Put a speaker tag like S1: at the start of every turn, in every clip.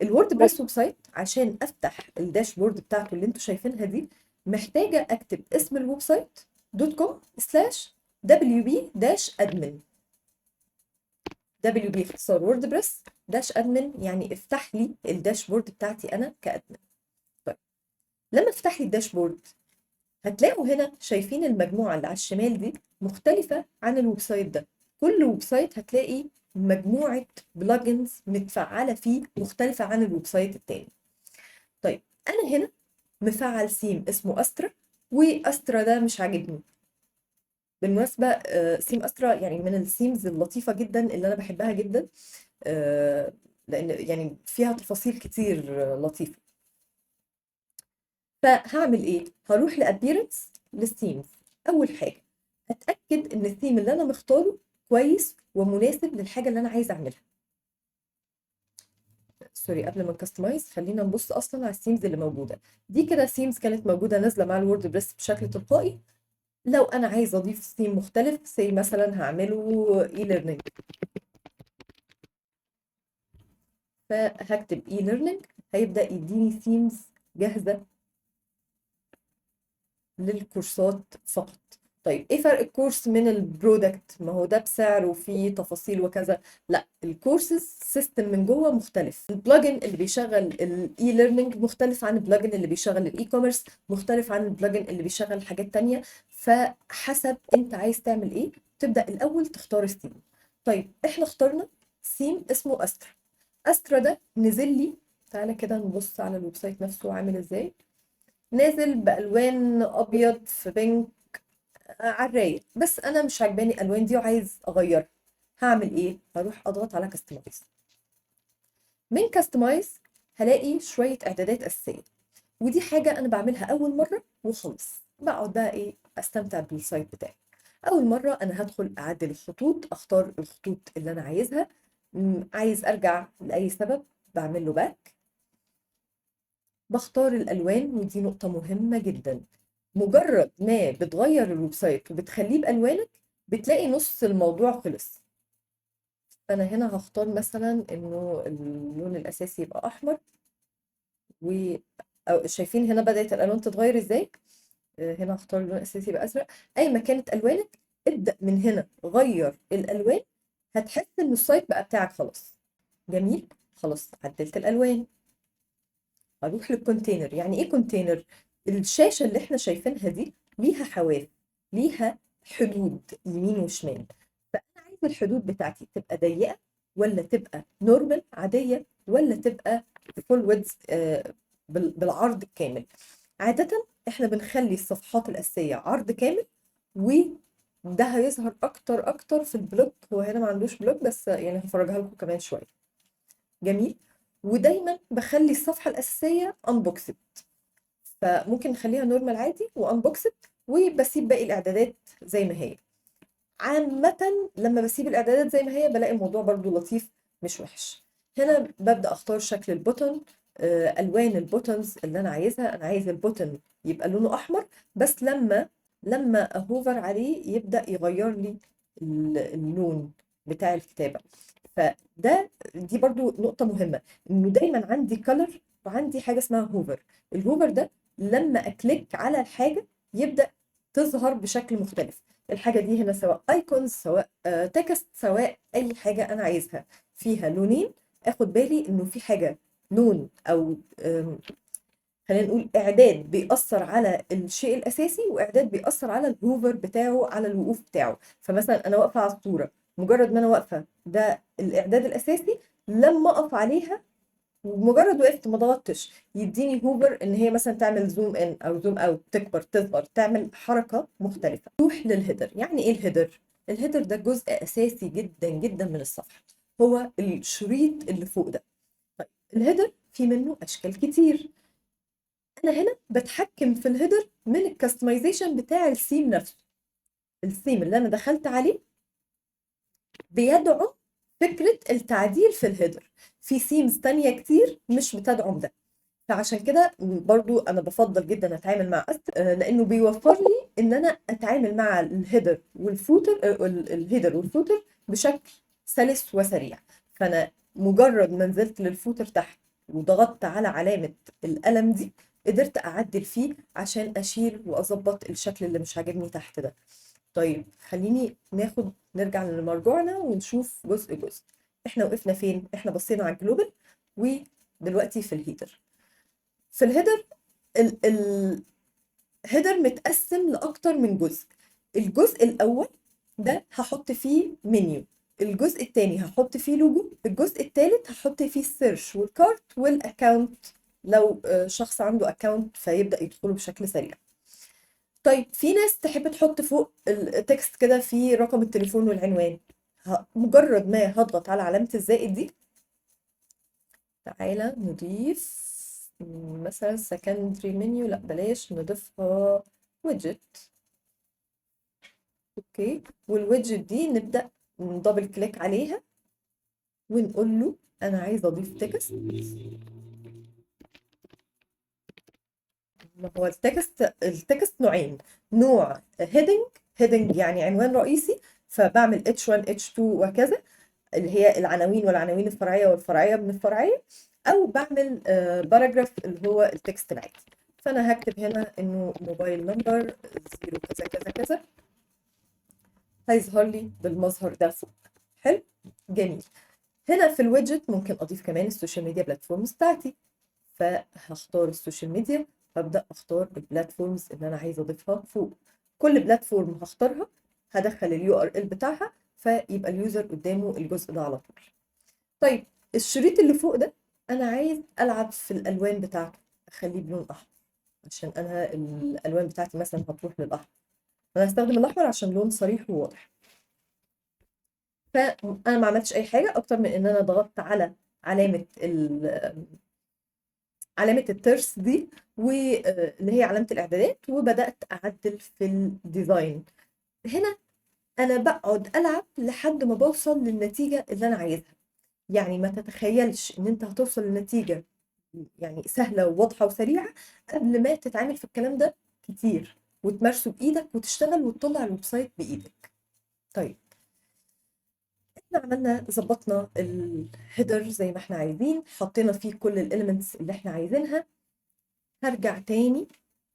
S1: الووردبريس ويب سايت عشان افتح الداشبورد بتاعته اللي انتوا شايفينها دي، محتاجه اكتب اسم الويب سايت .com/wp-admin. WP اختصار ووردبريس، داش ادمن يعني افتح لي الداشبورد بتاعتي انا كادمن. طيب لما افتح لي الداشبورد هتلاقوا هنا شايفين المجموعه اللي على الشمال دي مختلفه عن الويب سايت ده. كل ويب سايت هتلاقي مجموعه بلجنز متفعله فيه مختلفه عن الويب سايت التاني. طيب انا هنا مفعل سيم اسمه استرا، واسترا ده مش عاجبني. بالمناسبه سيم استرا يعني من السيمز اللطيفه جدا اللي انا بحبها جدا، آه، لان يعني فيها تفاصيل كتير لطيفه. فهعمل ايه؟ هروح لابيرنس للثيمز. اول حاجه اتاكد ان الثيم اللي انا مختاره كويس ومناسب للحاجه اللي انا عايزه اعملها. سوري، قبل ما نكستمايز خلينا نبص اصلا على الثيمز اللي موجوده. دي كده ثيمز كانت موجوده نازله مع الووردبريس بشكل تلقائي. لو انا عايزه اضيف ثيم مختلف زي مثلا هعمله اي ليرنينج، فهكتب اي ليرنينج هيبدا يديني ثيمز جاهزه للكورسات فقط. طيب ايه فرق الكورس من البرودكت؟ ما هو ده بسعر وفيه تفاصيل وكذا. لا، الكورسز سيستم من جوه مختلف. البلجن اللي بيشغل الاي ليرنينج مختلف عن البلجن اللي بيشغل الاي كوميرس، مختلف عن البلجن اللي بيشغل حاجات تانية. فحسب انت عايز تعمل ايه تبدأ الاول تختار الثيم. طيب احنا اخترنا ثيم اسمه استرا. استرا ده نزل لي، تعالى كده نبص على الويب سايت نفسه عامل ازاي. نازل بألوان أبيض في بينك على الرايق، بس أنا مش عاجباني الألوان دي وعايز أغيرها. هعمل إيه؟ هروح أضغط على كاستمايز. من كاستمايز هلاقي شوية إعدادات أساسية، ودي حاجة أنا بعملها أول مرة وخلص. بقعد بقى إيه أستمتع بالسايت بتاعي. أول مرة أنا هدخل أعدل الخطوط، أختار الخطوط اللي أنا عايزها. عايز أرجع لأي سبب بعمل له باك. بختار الألوان، ودي نقطة مهمة جدا. مجرد ما بتغير الويب سايت وبتخليه بألوانك بتلاقي نص الموضوع خلص. فأنا هنا هختار مثلا إنه اللون الأساسي يبقى أحمر، و شايفين هنا بدأت الألوان تتغير إزاي؟ هنا هختار اللون الأساسي يبقى أزرق. أي ما كانت ألوانك ابدأ من هنا غير الألوان، هتحس إن السايت بقى بتاعك خلاص. جميل، خلاص عدلت الألوان. اروح للكونتينر. يعني ايه كونتينر؟ الشاشه اللي احنا شايفينها دي ليها حواف، ليها حدود يمين وشمال. فانا عايزه الحدود بتاعتي تبقى ضيقه، ولا تبقى نورمال عاديه، ولا تبقى فول ويدز بالعرض الكامل. عاده احنا بنخلي الصفحات الاساسيه عرض كامل، وده هيظهر اكتر اكتر في البلوك. هو هنا ما عندوش بلوك بس يعني هفرجها لكم كمان شويه. جميل. ودايما بخلي الصفحه الاساسيه انبوكسد، فممكن نخليها نورمال عادي وانبوكسد، وبسيب باقي الاعدادات زي ما هي. عامه لما بسيب الاعدادات زي ما هي بلاقي الموضوع برضو لطيف مش وحش. هنا ببدا اختار شكل البوتن، الوان البوتنز اللي انا عايزها. انا عايز البوتن يبقى لونه احمر، بس لما اهوفر عليه يبدا يغير لي اللون بتاع الكتابه. دي برضو نقطة مهمة، انه دايما عندي كلر وعندي حاجة اسمها هوفر. الهوفر ده لما اكليك على الحاجة يبدأ تظهر بشكل مختلف. الحاجة دي هنا سواء ايكونز، سواء تكست، سواء اي حاجة انا عايزها فيها لونين. اخد بالي انه في حاجة لون او خلينا نقول اعداد بيأثر على الشيء الاساسي، واعداد بيأثر على الهوفر بتاعه، على الوقوف بتاعه. فمثلا انا واقفه على الصوره، مجرد ما انا واقفه ده الاعداد الاساسي. لما اقف عليها ومجرد وقفت ما ضغطتش يديني هوفر ان هي مثلا تعمل زوم ان او زوم اوت، تكبر تصغر تعمل حركه مختلفه. نروح للهيدر. يعني ايه الهيدر؟ الهيدر ده جزء اساسي جدا جدا من الصفحه، هو الشريط اللي فوق ده. طيب الهيدر في منه اشكال كتير. انا هنا بتحكم في الهيدر من الكاستمايزيشن بتاع الثيم نفسه. الثيم اللي انا دخلت عليه بيدعم فكرة التعديل في الهيدر. في ثيمز تانية كتير مش بتدعم ده. فعشان كده برضو انا بفضل جدا اتعامل مع لانه بيوفر لي ان انا اتعامل مع الهيدر والفوتر، الهيدر والفوتر بشكل سلس وسريع. فانا مجرد ما نزلت للفوتر تحت وضغطت على علامة القلم دي قدرت اعدل فيه عشان اشيل واظبط الشكل اللي مش عاجبني تحت ده. طيب خليني نرجع لمرجوعنا ونشوف جزء جزء. احنا وقفنا فين؟ احنا بصينا على الجلوبال، ودلوقتي في الهيدر. في الهيدر الهيدر متقسم لاكتر من جزء. الجزء الاول ده هحط فيه منيو، الجزء التاني هحط فيه لوجو، الجزء التالت هحط فيه السيرش والكارت والاكاونت لو شخص عنده اكاونت فيبدأ يدخله بشكل سريع. طيب في ناس تحب تحط فوق التكست كده فيه رقم التليفون والعنوان. مجرد ما هضغط على علامة الزائد دي، تعالى نضيف مثلا secondary menu، لا بلاش نضيفها widget. اوكي، والويدجت دي نبدأ ندبل كليك عليها ونقول له انا عايزه اضيف تكست. ما هو التكست نوعين، نوع هيدنج يعني عنوان رئيسي، فبعمل H1 H2 وكذا، اللي هي العناوين والعناوين الفرعيه والفرعيه من الفرعيه، او بعمل باراجراف اللي هو التكست العادي. فانا هكتب هنا انه موبايل نمبر 0 كذا كذا كذا، هيظهر لي بالمظهر ده فوق. حلو، جميل. هنا في الويدجت ممكن اضيف كمان السوشيال ميديا بلاتفورمز بتاعتي، فهختار السوشيال ميديا، هبدأ اختار البلاتفورمز اللي انا عايزه اضيفها فوق. كل بلاتفورم هختارها هدخل اليو ار ال بتاعها، فيبقى اليوزر قدامه الجزء ده على طول. طيب الشريط اللي فوق ده انا عايز العب في الالوان بتاعته، اخليه بلون احمر عشان انا الالوان بتاعتي مثلا هتروح للاحمر، انا هستخدم الاحمر عشان لون صريح وواضح. فانا ما عملتش اي حاجه اكتر من ان انا ضغطت على علامه علامه الترس دي، واللي هي علامه الاعدادات، وبدات اعدل في الديزاين. هنا انا بقعد العب لحد ما بوصل للنتيجه اللي انا عايزها. يعني ما تتخيلش ان انت هتوصل لنتيجه يعني سهله وواضحه وسريعه قبل ما تتعامل في الكلام ده كتير وتمارسه بايدك وتشتغل وتطلع الويب سايت بايدك. طيب احنا عملنا ظبطنا الهيدر زي ما احنا عايزين، حطينا فيه كل الاليمنتس اللي احنا عايزينها. هرجع تاني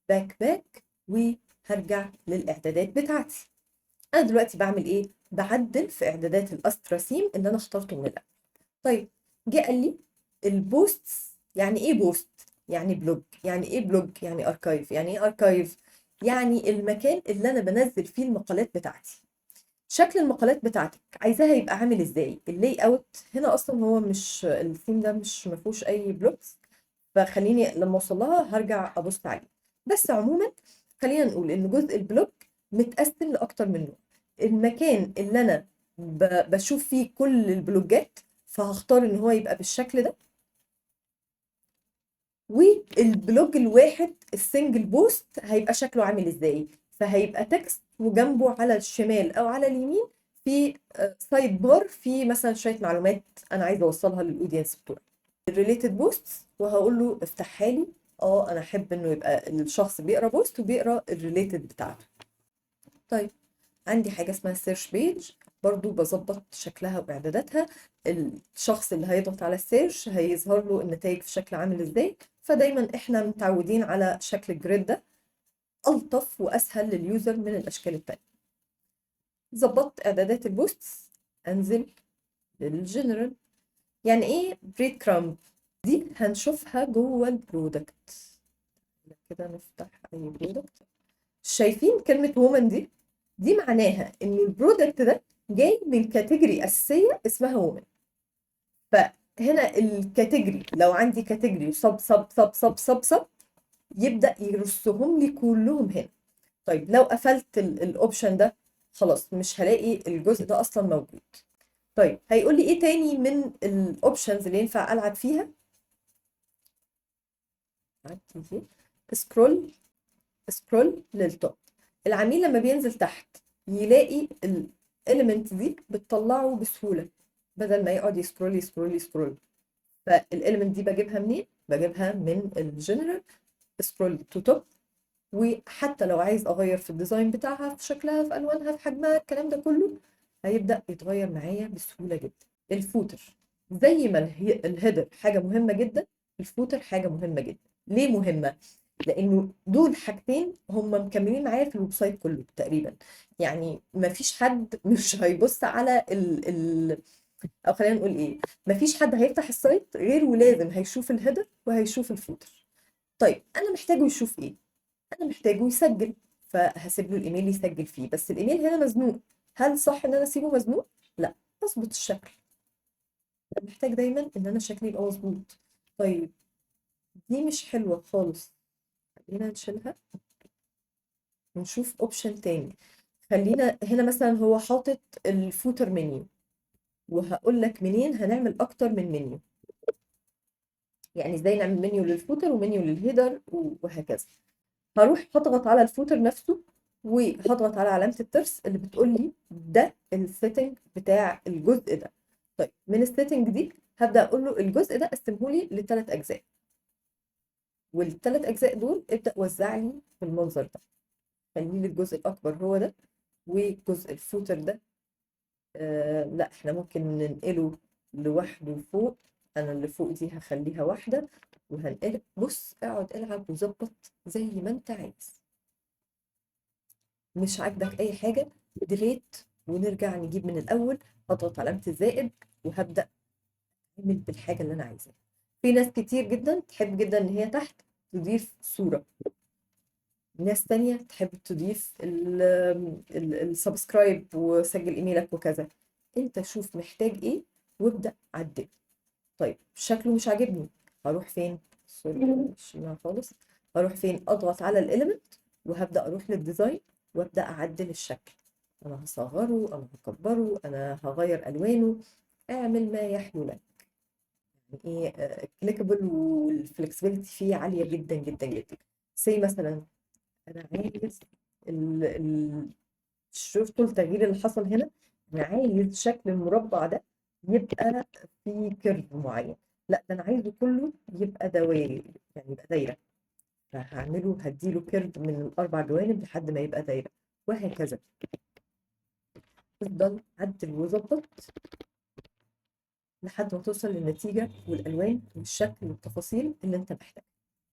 S1: باك وهرجع للاعدادات بتاعتي. انا دلوقتي بعمل ايه؟ بعدل في اعدادات الاستراسيم اللي انا اخترته من الاول. طيب جه قال لي البوستس. يعني ايه بوست؟ يعني بلوج. يعني ايه بلوج؟ يعني اركايف. يعني ايه اركايف؟ يعني المكان اللي انا بنزل فيه المقالات بتاعتي. شكل المقالات بتاعتك عايزاها يبقى عامل ازاي؟ اللي اوت هنا اصلا هو مش الثيم ده مش ما فيهوش اي بلوكس، فخليني لما اوصل لها هرجع ابص عليه. بس عموما خلينا نقول ان جزء البلوك متقسم لاكتر من نوع. المكان اللي انا بشوف فيه كل البلوجات فهختار ان هو يبقى بالشكل ده. والبلوج الواحد السنجل بوست هيبقى شكله عامل ازاي؟ فهيبقى تكست وجنبه على الشمال او على اليمين في سايد بار في مثلا شويه معلومات انا عايزه اوصلها للاودينس بتوعي. الريليتد بوست، وهقول له افتحها لي. انا احب انه يبقى الشخص بيقرا بوست وبيقرا الريليتد بتاعته. طيب عندي حاجه اسمها سيرش بيج، برضو بظبط شكلها واعداداتها. الشخص اللي هيضغط على السيرش هيظهر له النتائج في شكل عامل ازاي، فدايما احنا متعودين على شكل الجريد ده، الطف واسهل لليوزر من الاشكال التانية. ظبطت اعدادات البوستس، انزل للجنرال. يعني ايه بريد كرامب؟ دي هنشوفها جوه البرودكت. كده نفتح اي برودكت. شايفين كلمة وومن دي معناها ان البرودكت ده جاي من كاتيجوري اساسية اسمها وومن. فهنا الكاتيجوري لو عندي كاتيجوري صب صب صب صب صب صب يبدأ يرصهم لي كلهم هنا. طيب لو قفلت الاوبشن ده خلاص مش هلاقي الجزء ده اصلا موجود. طيب هيقول لي ايه تاني من الاوبشنز اللي ينفع العب فيها؟ سكرول للتوب. العميل لما بينزل تحت يلاقي الاليمنت دي بتطلعه بسهولة بدل ما يقعد يسكرول يسكرول يسكرول. فالاليمنت دي بجيبها منين؟ بجيبها من الجنرال سكرول تو توب. وحتى لو عايز اغير في الديزاين بتاعها في شكلها في الوانها في حجمها الكلام ده كله هيبدأ يتغير معايا بسهولة جدا. الفوتر زي ما الهيدر حاجة مهمة جدا، الفوتر حاجة مهمة جدا. ليه مهمة؟ لأنه دول حاجتين هم مكملين معايا في الويب سايت كله تقريبا. يعني مفيش حد مش هيبص على أو خلينا نقول إيه، مفيش حد هيفتح السايت غير ولازم هيشوف الهيدر وهيشوف الفوتر. طيب أنا محتاجه يشوف إيه؟ أنا محتاجه يسجل، فهسيب له الإيميل يسجل فيه، بس الإيميل هنا مزنوق. هل صح إن أنا أسيبه مزنوق؟ لا، أظبط الشكل. أنا محتاج دايما إن أنا شكلي يبقى مظبوط. طيب دي مش حلوة خالص، خلينا نشيلها ونشوف اوبشن تاني. خلينا هنا مثلا هو حاطط الفوتر منيو، وهقول لك منين هنعمل اكتر من منيو. يعني ازاي نعمل منيو للفوتر ومنيو للهيدر وهكذا. هروح هضغط على الفوتر نفسه، وهضغط على علامة الترس اللي بتقول لي ده السيتنج بتاع الجزء ده. طيب من السيتنج دي هبدأ اقول له الجزء ده قسمه لي لثلاث اجزاء، والثلاث اجزاء دول ابدأ وزع لي بالمنظر ده. خلي لي الجزء الاكبر هو ده، وجزء الفوتر ده لا احنا ممكن ننقله لوحده فوق. انا اللي فوق دي هخليها واحدة، وهنقلب. بص اقعد العب وظبط زي ما انت عايز. مش عاجبك اي حاجة ديليت ونرجع نجيب من الاول. هضغط علامة الزائد وهبدأ اعمل بالحاجة اللي انا عايزاها. في ناس كتير جدا تحب جدا ان هي تحت تضيف صورة، ناس تانية تحب تضيف السبسكرايب وسجل ايميلك وكذا. انت شوف محتاج ايه وابدأ عدل. طيب شكله مش عاجبني، هروح فين؟ سوري مش هنا خالص. هروح فين؟ اضغط على الاليمنت وهبدأ اروح للديزاين وابدأ اعدل الشكل. انا هصغره، انا هكبره، انا هغير الوانه. اعمل ما يحلو لك. يعني ايه كليكابل، والفلكسبيليتي فيه عالية جدا جدا جدا. زي مثلا انا عايز شفتوا التغيير اللي حصل هنا؟ انا عايز شكل المربع ده يبقى فيه كيرف معين. لا ده انا عايزه كله يبقى دوائري، يعني يبقى دايره. فهعمله هديله كيرف من الاربع جوانب لحد ما يبقى دايره، وهكذا. تفضل عدل وظبط لحد ما توصل للنتيجه والالوان والشكل والتفاصيل اللي انت محتاجها.